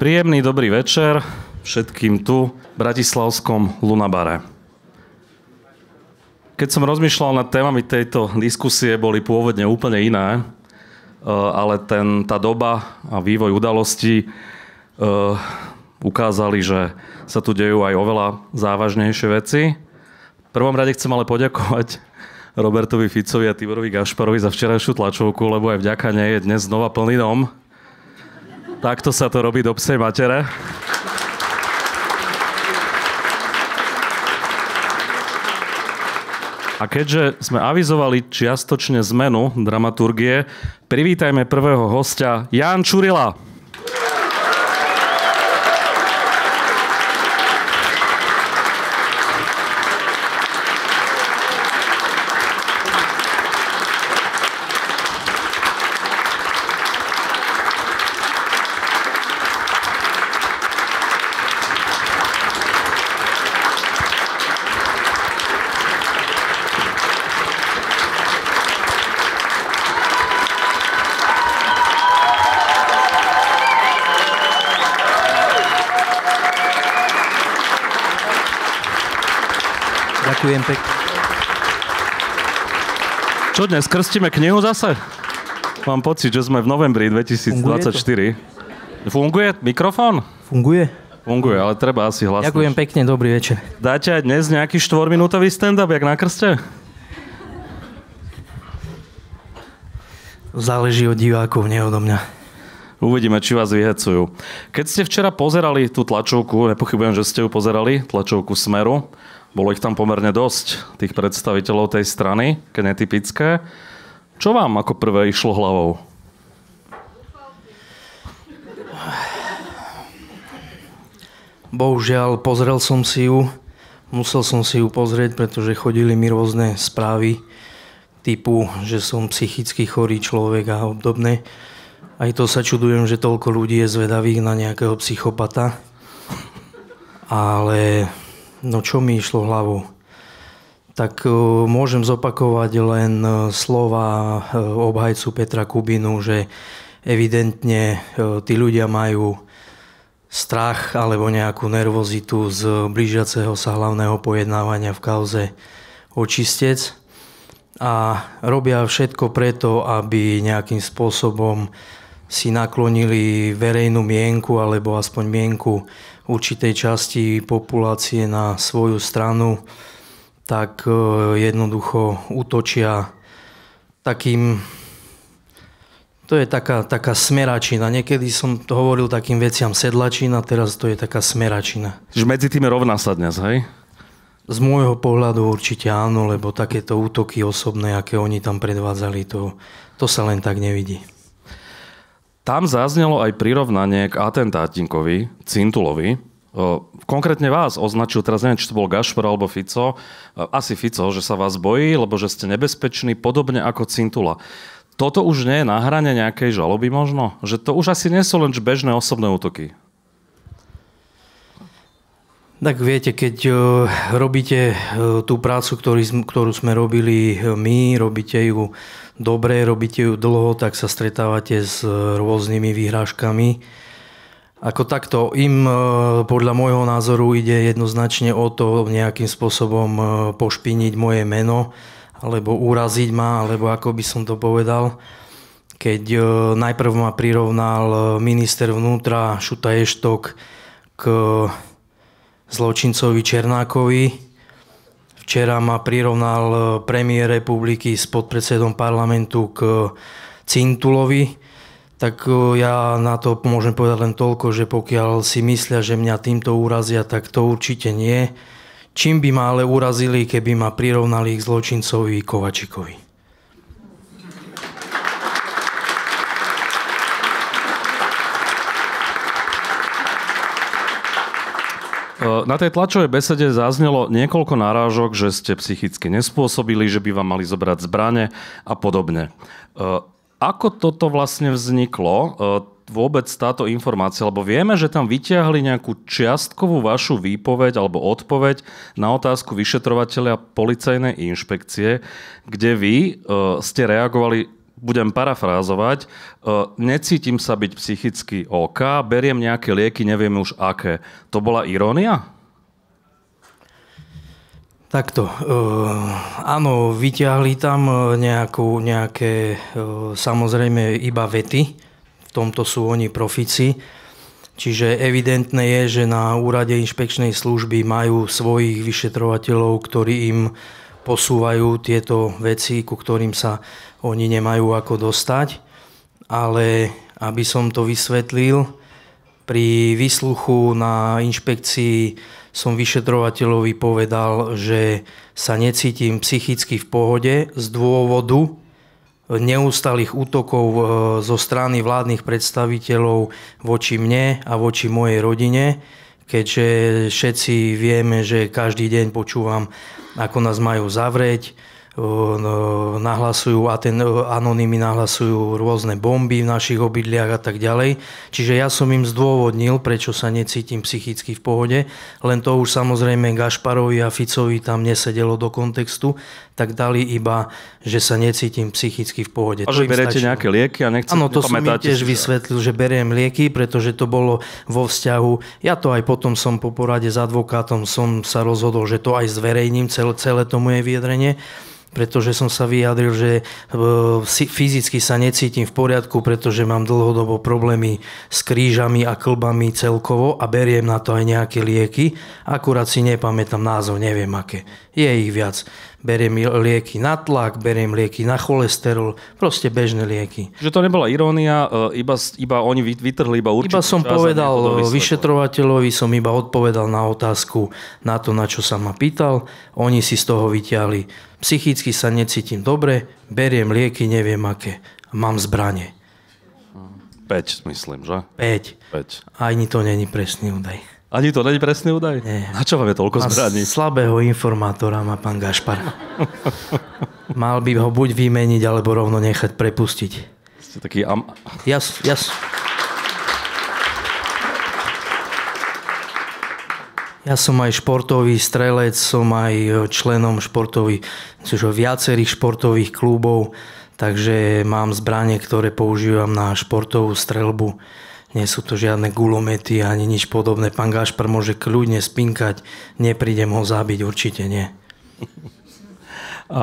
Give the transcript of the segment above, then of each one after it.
Príjemný dobrý večer všetkým tu v bratislavskom Lunabare. Keď som rozmýšľal nad témami tejto diskusie, boli pôvodne úplne iné, ale tá doba a vývoj udalostí ukázali, že sa tu dejú aj oveľa závažnejšie veci. V prvom rade chcem ale poďakovať Robertovi Ficovi a Tiborovi Gašparovi za včerajšiu tlačovku, lebo aj vďaka nej je dnes znova plný dom. Takto sa to robí do psej matere. A keďže sme avizovali čiastočne zmenu dramaturgie, privítajme prvého hostia, Ján Čurila. Ďakujem pekne. Čo dnes, krstíme knihu zase? Mám pocit, že sme v novembri 2024. Funguje mikrofón? Funguje, ale treba asi hlasnúť. Ďakujem pekne, dobrý večer. Dáte aj dnes nejaký 4-minútový stand-up, jak na krste? Záleží od divákov, nie odo mňa. Uvidíme, či vás vyhecujú. Keď ste včera pozerali tú tlačovku, nepochybujem, že ste ju pozerali, tlačovku Smeru, bolo ich tam pomerne dosť, tých predstaviteľov tej strany, keď netypické. Čo vám ako prvé išlo hlavou? Bohužiaľ, pozrel som si ju. Musel som si ju pozrieť, pretože chodili mi rôzne správy typu, že som psychicky chorý človek a obdobné. Aj to sa čudujem, že toľko ľudí je zvedavých na nejakého psychopata. Ale no čo mi išlo hlavou? Tak môžem zopakovať len slova obhajcu Petra Kubinu, že evidentne tí ľudia majú strach alebo nejakú nervozitu z blížiaceho sa hlavného pojednávania v kauze Očistec a robia všetko preto, aby nejakým spôsobom si naklonili verejnú mienku alebo aspoň mienku určitej časti populácie na svoju stranu, tak jednoducho útočia takým... To je taká smeračina. Niekedy som to hovoril takým veciam sedlačina, teraz to je taká smeračina. Čiže medzi tým rovná sa dnes, hej? Z môjho pohľadu určite áno, lebo takéto útoky osobné, aké oni tam predvádzali, to sa len tak nevidí. Tam zaznelo aj prirovnanie k atentátníkovi, Cintulovi. Konkrétne vás označil, teraz neviem, či to bol Gašpar alebo Fico, asi Fico, že sa vás bojí, lebo že ste nebezpeční, podobne ako Cintula. Toto už nie je na hrane nejakej žaloby možno? Že to už asi nie sú len bežné osobné útoky? Tak viete, keď robíte tú prácu, ktorú sme robili my, robíte ju dobre, robíte ju dlho, tak sa stretávate s rôznymi výhrážkami. Ako takto, im podľa môjho názoru ide jednoznačne o to nejakým spôsobom pošpiniť moje meno, alebo uraziť ma, alebo ako by som to povedal. Keď najprv ma prirovnal minister vnútra Šuta Eštok k zločincovi Černákovi. Včera ma prirovnal premiér republiky s podpredsedom parlamentu k Cintulovi. Tak ja na to môžem povedať len toľko, že pokiaľ si myslia, že mňa týmto urazia, tak to určite nie. Čím by ma ale urazili, keby ma prirovnali k zločincovi Kovačikovi? Na tej tlačovej besede zaznelo niekoľko narážok, že ste psychicky nespôsobili, že by vám mali zobrať zbrane a podobne. Ako toto vlastne vzniklo, vôbec táto informácia? Lebo vieme, že tam vytiahli nejakú čiastkovú vašu výpoveď alebo odpoveď na otázku vyšetrovateľa policajnej inšpekcie, kde vy ste reagovali budem parafrázovať, necítim sa byť psychicky OK, beriem nejaké lieky, neviem už aké. To bola irónia? Takto. Áno, vyťahli tam nejaké samozrejme iba vety. V tomto sú oni profíci. Čiže evidentné je, že na úrade inšpekčnej služby majú svojich vyšetrovateľov, ktorí im posúvajú tieto veci, ku ktorým sa oni nemajú ako dostať. Ale aby som to vysvetlil, pri výsluchu na inšpekcii som vyšetrovateľovi povedal, že sa necítim psychicky v pohode z dôvodu neustálých útokov zo strany vládnych predstaviteľov voči mne a voči mojej rodine, keďže všetci vieme, že každý deň počúvam, ako nás majú zavrieť, nahlasujú, anonymy nahlasujú rôzne bomby v našich obydliach a tak ďalej. Čiže ja som im zdôvodnil, prečo sa necítim psychicky v pohode, len to už samozrejme Gašparovi a Ficovi tam nesedelo do kontextu, tak dali iba, že sa necítim psychicky v pohode. A že beriete nejaké lieky a nechcete. Áno, to som im tiež vysvetlil, že beriem lieky, pretože to bolo vo vzťahu. Ja to aj potom som po porade s advokátom som sa rozhodol, že to aj zverejním, celé to moje vyjadrenie, pretože som sa vyjadril, že fyzicky sa necítim v poriadku, pretože mám dlhodobo problémy s krížami a klbami celkovo a beriem na to aj nejaké lieky. Akurát si nepamätám názov, neviem aké. Je ich viac. Beriem lieky na tlak, beriem lieky na cholesterol, proste bežné lieky. Že to nebola irónia, iba oni vytrhli iba určitý čas. Iba som povedal vyšetrovateľovi, som iba odpovedal na otázku na to, na čo sa ma pýtal. Oni si z toho vyťahli. Psychicky sa necítim dobre, beriem lieky, neviem aké. Mám zbrane. 5, myslím, že? 5. Ani to není presný údaj. Ani to není presný údaj? Nie. Na čo vám je toľko zbraní? Slabého informátora má pán Gašpar. Mal by ho buď vymeniť, alebo rovno nechať prepustiť. Ste taký... Ja som aj športový strelec, som aj členom viacerých športových klubov, takže mám zbrane, ktoré používam na športovú streľbu. Nie sú to žiadne gulomety ani nič podobné. Pán Gašpar môže kľudne spinkať, neprídem ho zabiť, určite nie. A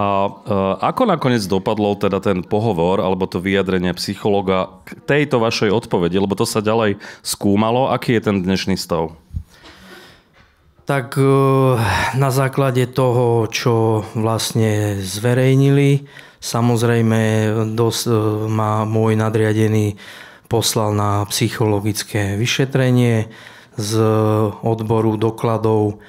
ako nakoniec dopadlo teda ten pohovor alebo to vyjadrenie psychologa k tejto vašej odpovedi? Lebo to sa ďalej skúmalo. Aký je ten dnešný stav? Tak na základe toho, čo vlastne zverejnili, samozrejme ma môj nadriadený poslal na psychologické vyšetrenie. Z odboru dokladov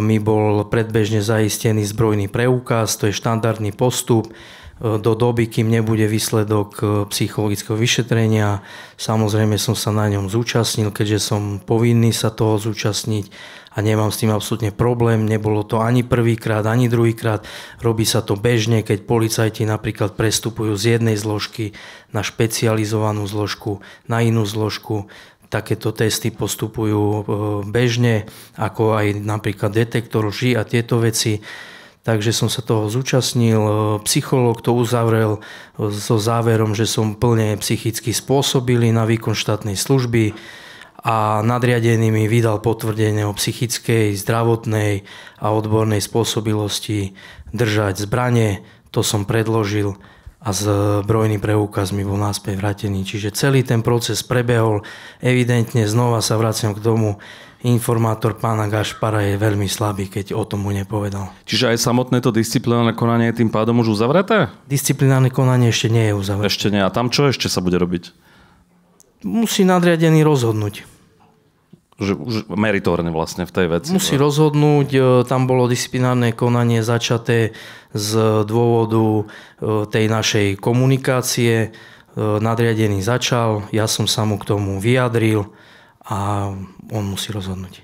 mi bol predbežne zaistený zbrojný preukaz, to je štandardný postup. Do doby, kým nebude výsledok psychologického vyšetrenia, samozrejme som sa na ňom zúčastnil, keďže som povinný sa toho zúčastniť a nemám s tým absolútne problém. Nebolo to ani prvýkrát, ani druhýkrát. Robí sa to bežne, keď policajti napríklad prestupujú z jednej zložky na špecializovanú zložku, na inú zložku. Takéto testy postupujú bežne, ako aj napríklad detektor lži a tieto veci. Takže som sa toho zúčastnil. Psychológ to uzavrel so záverom, že som plne psychicky spôsobilý na výkon štátnej služby a nadriadený mi vydal potvrdenie o psychickej, zdravotnej a odbornej spôsobilosti držať zbrane. To som predložil a zbrojný preukaz mi bol naspäť vrátený. Čiže celý ten proces prebehol. Evidentne znova sa vraciam k tomu, informátor pána Gašpara je veľmi slabý, keď o tomu nepovedal. Čiže aj samotné to disciplinárne konanie je tým pádom už uzavreté? Disciplinárne konanie ešte nie je uzavreté. Ešte nie. A tam čo ešte sa bude robiť? Musí nadriadený rozhodnúť. Už meritorne vlastne v tej veci. Musí rozhodnúť. Tam bolo disciplinárne konanie začaté z dôvodu tej našej komunikácie. Nadriadený začal, ja som sa mu k tomu vyjadril a on musí rozhodnúť.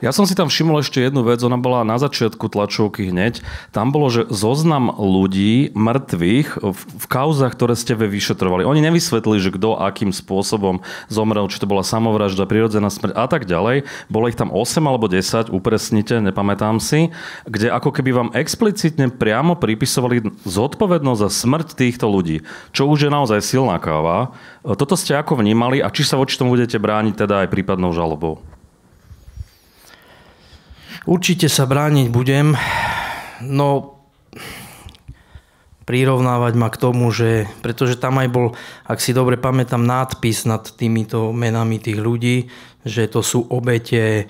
Ja som si tam všimol ešte jednu vec, ona bola na začiatku tlačovky hneď. Tam bolo, že zoznam ľudí mŕtvych v kauzach, ktoré ste vy vyšetrovali. Oni nevysvetlili, že kto akým spôsobom zomrel, či to bola samovražda, prirodzená smrť a tak ďalej. Bolo ich tam 8 alebo 10, upresnite, nepamätám si, kde ako keby vám explicitne priamo pripisovali zodpovednosť za smrť týchto ľudí, čo už je naozaj silná káva. Toto ste ako vnímali a či sa voči tomu budete brániť teda aj prípadnou žalobou? Určite sa brániť budem, no prirovnávať ma k tomu, že, pretože tam aj bol, ak si dobre pamätám, nadpis nad týmito menami tých ľudí, že to sú obete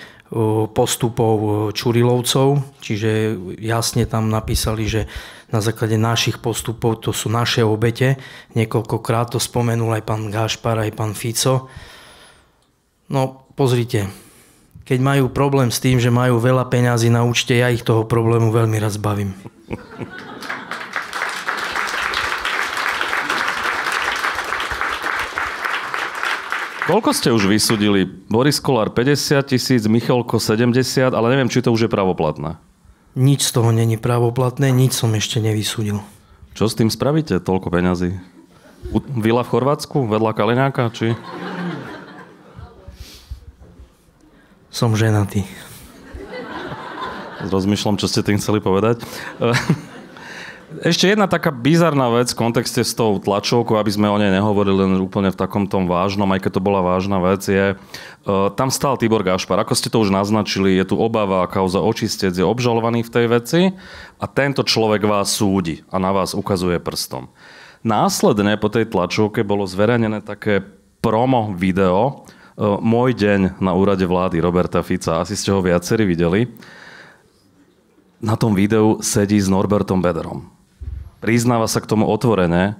postupov Čurilovcov, čiže jasne tam napísali, že na základe našich postupov to sú naše obete. Niekoľkokrát to spomenul aj pán Gašpar, aj pán Fico. No pozrite, keď majú problém s tým, že majú veľa peňazí na účte, ja ich toho problému veľmi raz bavím. Koľko ste už vysúdili? Boris Kollár 50 000, Michalko 70, ale neviem, či to už je pravoplatné. Nič z toho není pravoplatné, nič som ešte nevysúdil. Čo s tým spravíte, toľko peňazí? Vila v Chorvátsku, vedľa Kaliňáka, či... Som ženatý. Rozmýšľam, čo ste tým chceli povedať. Ešte jedna taká bizarná vec v kontexte s tou tlačovkou, aby sme o nej nehovorili len úplne v takom tom vážnom, aj keď to bola vážna vec, je... Tam stál Tibor Gašpar. Ako ste to už naznačili, je tu obava, kauza Očistec je obžalovaný v tej veci a tento človek vás súdi a na vás ukazuje prstom. Následne po tej tlačovke bolo zverejnené také promo video Môj deň na úrade vlády Roberta Fica. Asi ste ho viacerí videli. Na tom videu sedí s Norbertom Bederom. Priznáva sa k tomu otvorene.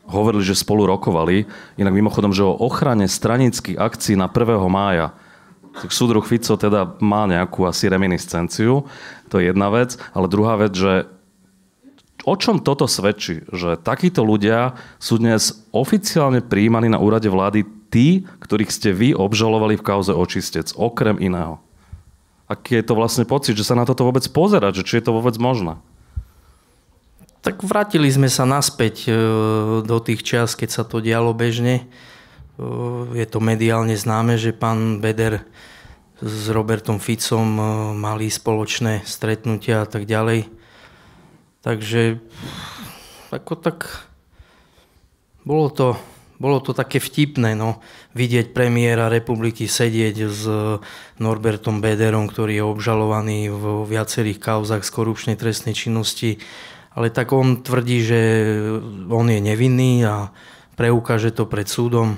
Hovorili, že spolu rokovali. Inak mimochodom, že o ochrane stranických akcií na 1. mája. Súdruh Fico teda má nejakú asi reminiscenciu. To je jedna vec. Ale druhá vec, že o čom toto svedčí? Že takíto ľudia sú dnes oficiálne prijímaní na úrade vlády tí, ktorých ste vy obžalovali v kauze Očistec, okrem iného. Aký je to vlastne pocit, že sa na toto vôbec pozerať, že či je to vôbec možné? Tak vrátili sme sa naspäť do tých čias, keď sa to dialo bežne. Je to mediálne známe, že pán Beder s Robertom Ficom mali spoločné stretnutia a tak ďalej. Takže ako tak bolo to také vtipné, no, vidieť premiéra republiky sedieť s Norbertom Bederom, ktorý je obžalovaný v viacerých kauzách z korupčnej trestnej činnosti. Ale tak on tvrdí, že on je nevinný a preukáže to pred súdom.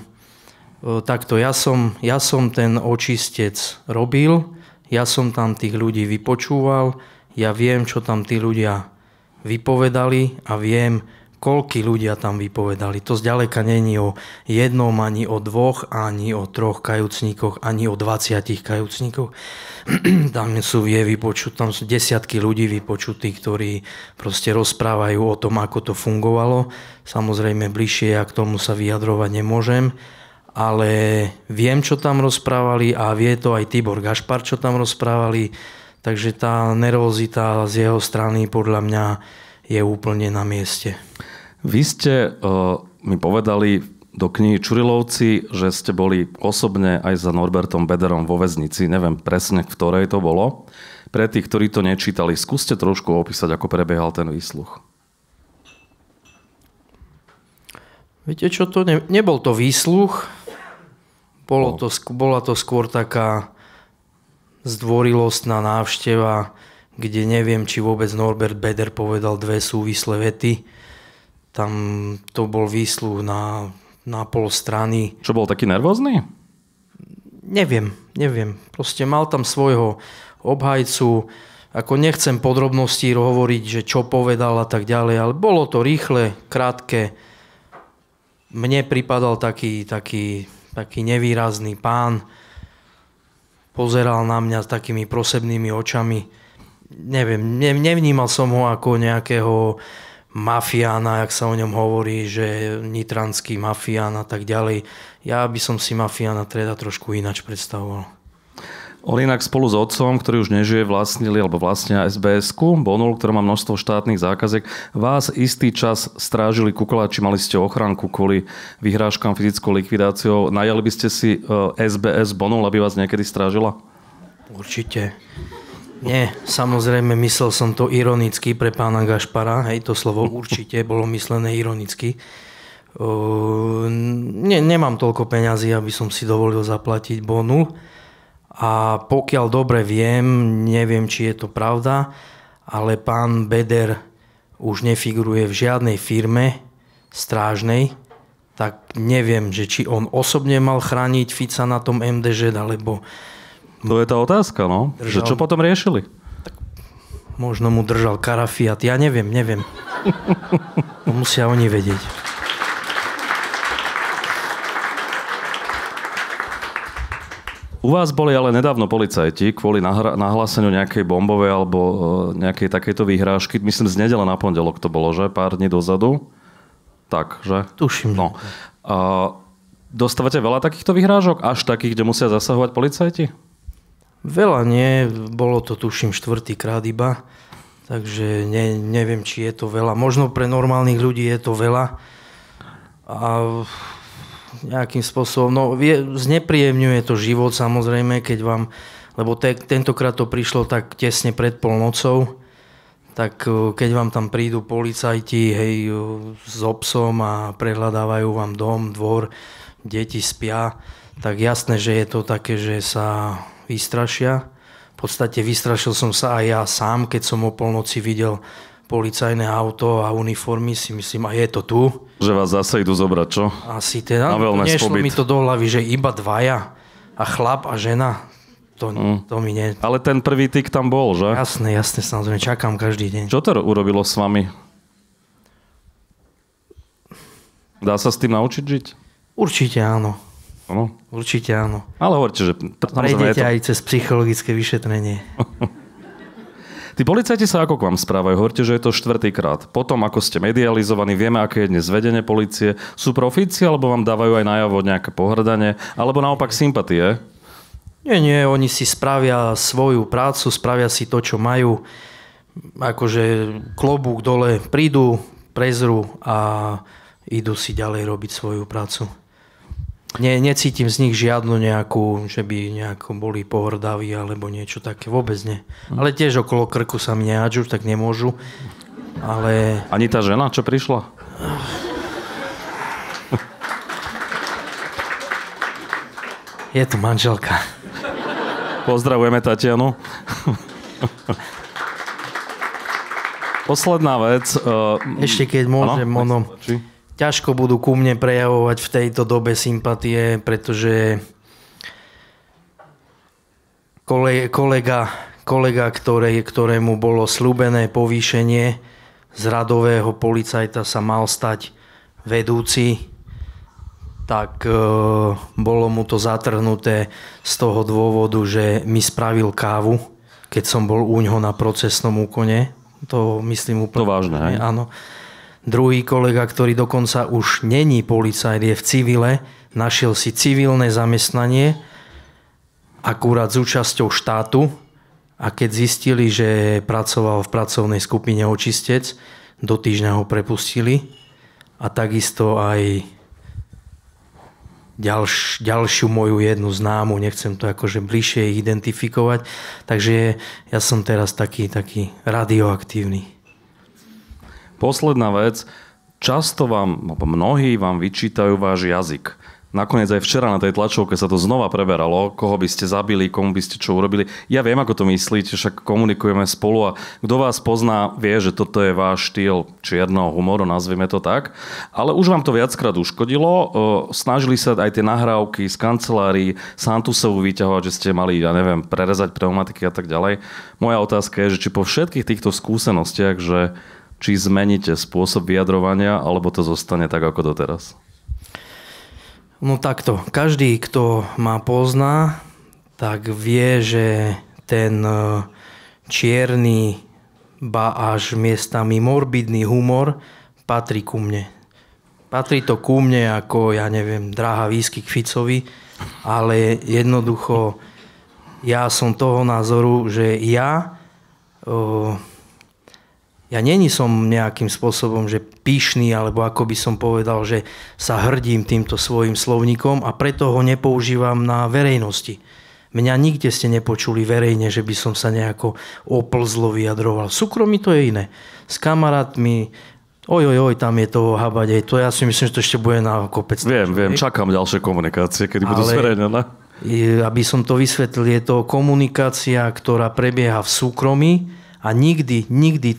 Takto ja som ten Očistec robil, ja som tam tých ľudí vypočúval, ja viem, čo tam tí ľudia vypovedali a viem, koľkí ľudia tam vypovedali. To zďaleka není o jednom, ani o dvoch, ani o troch kajúcníkoch, ani o 20 kajúcníkoch. Tam sú tam sú desiatky ľudí vypočutí, ktorí proste rozprávajú o tom, ako to fungovalo. Samozrejme, bližšie ja k tomu sa vyjadrovať nemôžem, ale viem, čo tam rozprávali a vie to aj Tibor Gašpar, čo tam rozprávali. Takže tá nervozita z jeho strany podľa mňa je úplne na mieste. Vy ste mi povedali do knihy Čurilovci, že ste boli osobne aj za Norbertom Bederom vo väznici. Neviem presne, v ktorej to bolo. Pre tých, ktorí to nečítali, skúste trošku opísať, ako prebiehal ten výsluch. Viete čo, to nebol to výsluch. Bola to skôr taká zdvorilostná návšteva, kde neviem, či vôbec Norbert Beder povedal dve súvislé vety. Tam to bol výsluh na pol strany. Čo, bol taký nervózny? Neviem. Proste mal tam svojho obhajcu. Ako nechcem podrobnosti hovoriť, že čo povedal a tak ďalej, ale bolo to rýchle, krátke. Mne pripadal taký nevýrazný pán. Pozeral na mňa s takými prosebnými očami. Neviem, nevnímal som ho ako nejakého mafiána, jak sa o ňom hovorí, že nitranský mafián a tak ďalej. Ja by som si mafiána teda trošku ináč predstavoval. On inak spolu s otcom, ktorý už nežije, vlastnili alebo vlastnia SBS-ku, Bonul, ktorá má množstvo štátnych zákaziek. Vás istý čas strážili kukuláči, mali ste ochránku kvôli vyhrážkam, fyzickou likvidáciou. Najali by ste si SBS Bonul, aby vás niekedy strážila? Určite. Nie, samozrejme, myslel som to ironicky pre pána Gašpara. Hej, to slovo určite bolo myslené ironicky. Nemám toľko peňazí, aby som si dovolil zaplatiť Bonul. A pokiaľ dobre viem, neviem, či je to pravda, ale pán Beder už nefiguruje v žiadnej firme strážnej, tak neviem, že či on osobne mal chrániť Fica na tom MDŽ, alebo... To je tá otázka, no. Že čo potom riešili? Tak možno mu držal karafiat, ja neviem. To musia oni vedieť. U vás boli ale nedávno policajti kvôli nahláseniu nejakej bombovej alebo nejakej takejto výhrážky. Myslím, z nedele na pondelok to bolo, že? Pár dní dozadu. Tak, že? Tuším. No. Dostávate veľa takýchto výhrážok? Až takých, kde musia zasahovať policajti? Veľa nie. Bolo to, tuším, 4. krát iba. Takže neviem, či je to veľa. Možno pre normálnych ľudí je to veľa. A... nejakým spôsobom, znepríjemňuje to život samozrejme, keď vám, lebo tentokrát to prišlo tak tesne pred polnocou, tak keď vám tam prídu policajti, hej, s obsom a prehľadávajú vám dom, dvor, deti spia, tak jasné, že je to také, že sa vystrašia. V podstate vystrašil som sa aj ja sám, keď som o polnoci videl policajné auto a uniformy, si myslím, a je to tu. Že vás zase idú zobrať, čo? Asi teda. Nešlo mi to do hlavy, že iba dvaja a chlap a žena. To mi nie... Ale ten prvý tyk tam bol, že? Jasné, samozrejme, čakám každý deň. Čo to urobilo s vami? Dá sa s tým naučiť žiť? Určite áno. Ano? Určite áno. Ale hovorte, že... Prejdete aj cez psychologické vyšetrenie. Tí policajti sa ako k vám správajú? Hovorte, že je to 4. krát. Potom, ako ste medializovaní, vieme, aké je dnes vedenie polície. Sú profíci, alebo vám dávajú aj najavo nejaké pohrdanie, alebo naopak sympatie? Nie, oni si spravia svoju prácu, spravia si to, čo majú. Akože klobúk dole, prídu, prezrú a idú si ďalej robiť svoju prácu. Necítim z nich žiadnu nejakú, že by nejako boli pohrdaví alebo niečo také. Vôbec nie. Ale tiež okolo krku sa mi nehádžu, tak nemôžu. Ale... Ani tá žena, čo prišla? Je to manželka. Pozdravujeme Tatianu. Posledná vec. Ešte keď môžem, ťažko budú ku mne prejavovať v tejto dobe sympatie, pretože kolega, ktorému bolo sľúbené povýšenie z radového policajta, sa mal stať vedúci, tak bolo mu to zatrhnuté z toho dôvodu, že mi spravil kávu, keď som bol úňho na procesnom úkone. To myslím úplne... To vážne, hej? Áno. Druhý kolega, ktorý dokonca už není policajt, je v civile, našiel si civilné zamestnanie, akurát s účasťou štátu, a keď zistili, že pracoval v pracovnej skupine Očistec, do týždňa ho prepustili a takisto aj ďalšiu moju jednu známu, nechcem to akože bližšie identifikovať, takže ja som teraz taký radioaktívny. Posledná vec. Často mnohí vám vyčítajú váš jazyk. Nakoniec aj včera na tej tlačovke sa to znova preberalo, koho by ste zabili, komu by ste čo urobili. Ja viem, ako to myslíte, však komunikujeme spolu a kto vás pozná, vie, že toto je váš štýl čierneho humoru, nazvime to tak. Ale už vám to viackrát uškodilo. Snažili sa aj tie nahrávky z kancelárií Santusovu vyťahovať, že ste mali, prerezať pneumatiky a tak ďalej. Moja otázka je, že či po všetkých týchto skúsenostiach, či zmeníte spôsob vyjadrovania, alebo to zostane tak, ako doteraz? No takto. Každý, kto ma pozná, tak vie, že ten čierny, ba až miestami morbidný humor patrí ku mne. Patrí to ku mne ako, dráha whisky k Ficovi, ale jednoducho Ja som toho názoru, že ja není som nejakým spôsobom, že pyšný, alebo ako by som povedal, že sa hrdím týmto svojim slovníkom a preto ho nepoužívam na verejnosti. Mňa nikde ste nepočuli verejne, že by som sa nejako oplzlo vyjadroval. V súkromí to je iné. S kamarátmi, tam je toho habať, to ja si myslím, že to ešte bude na kopec. Viem, čakám ďalšie komunikácie, kedy budú zverejnené. Aby som to vysvetlil, je to komunikácia, ktorá prebieha v súkromí a nikdy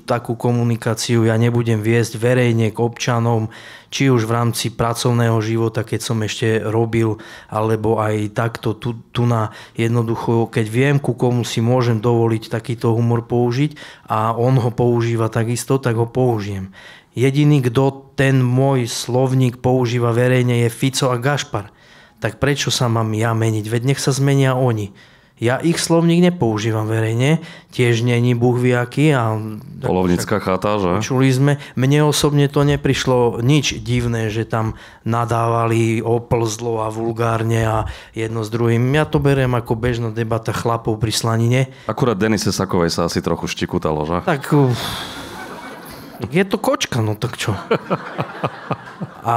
takú komunikáciu ja nebudem viesť verejne k občanom, či už v rámci pracovného života, keď som ešte robil, alebo aj takto tu na jednoducho, keď viem, ku komu si môžem dovoliť takýto humor použiť a on ho používa takisto, tak ho použijem. Jediný, kto ten môj slovník používa verejne, je Fico a Gašpar. Tak prečo sa mám ja meniť? Veď nech sa zmenia oni. Ja ich slovník nepoužívam verejne, tiež není buhviaky. Polovnícka chata, že? Čuli sme. Mne osobne to neprišlo nič divné, že tam nadávali oplzlo a vulgárne a jedno s druhým. Ja to beriem ako bežná debata chlapov pri slanine. Akurát Denise Sakovej sa asi trochu štikutalo, že? Tak je to kočka, no tak čo? A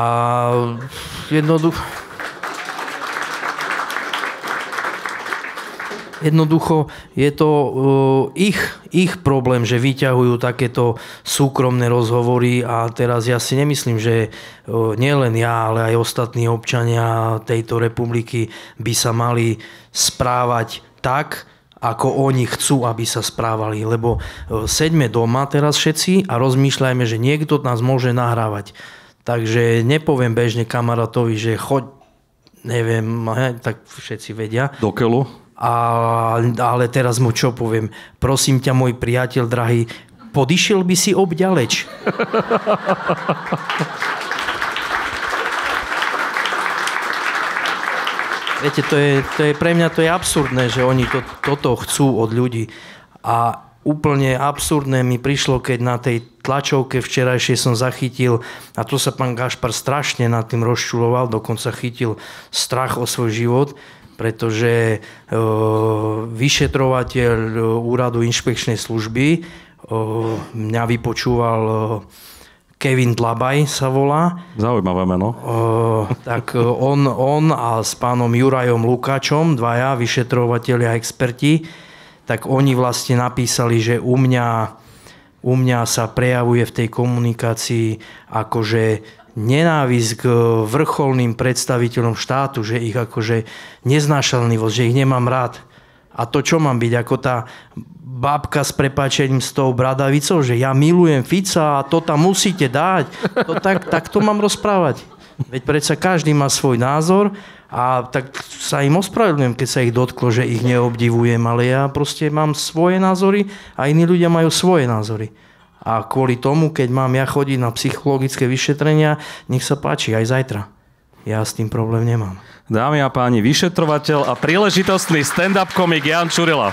Jednoducho je to ich problém, že vyťahujú takéto súkromné rozhovory a teraz ja si nemyslím, že nielen ja, ale aj ostatní občania tejto republiky by sa mali správať tak, ako oni chcú, aby sa správali. Lebo seďme doma teraz všetci a rozmýšľajme, že niekto nás môže nahrávať. Takže nepoviem bežne kamarátovi, že choď, neviem, tak všetci vedia. Do keľu? Ale teraz mu čo poviem? Prosím ťa, môj priateľ drahý, podišiel by si obďaleč. Viete, to je pre mňa to je absurdné, že oni toto chcú od ľudí. A úplne absurdné mi prišlo, keď na tej tlačovke včerajšie som zachytil, a to sa pán Gašpar strašne nad tým rozčuloval, dokonca chytil strach o svoj život, pretože vyšetrovateľ úradu inšpekčnej služby mňa vypočúval, Kevin Dlabaj sa volá. Zaujímavé meno. Tak on a s pánom Jurajom Lukáčom, dvaja vyšetrovatelia experti, tak oni vlastne napísali, že u mňa sa prejavuje v tej komunikácii akože nenávisť k vrcholným predstaviteľom štátu, že ich akože neznášanlivosť, že ich nemám rád. A to čo mám byť? Ako tá bábka s prepáčením s tou bradavicou, že ja milujem Fica a to tam musíte dať. Tak to mám rozprávať. Veď predsa každý má svoj názor a tak sa im ospravedlňujem, keď sa ich dotklo, že ich neobdivujem, ale ja proste mám svoje názory a iní ľudia majú svoje názory. A kvôli tomu, keď mám ja chodiť na psychologické vyšetrenia, nech sa páči, aj zajtra. Ja s tým problém nemám. Dámy a páni, vyšetrovateľ a príležitostný stand-up komik Jan Čurila.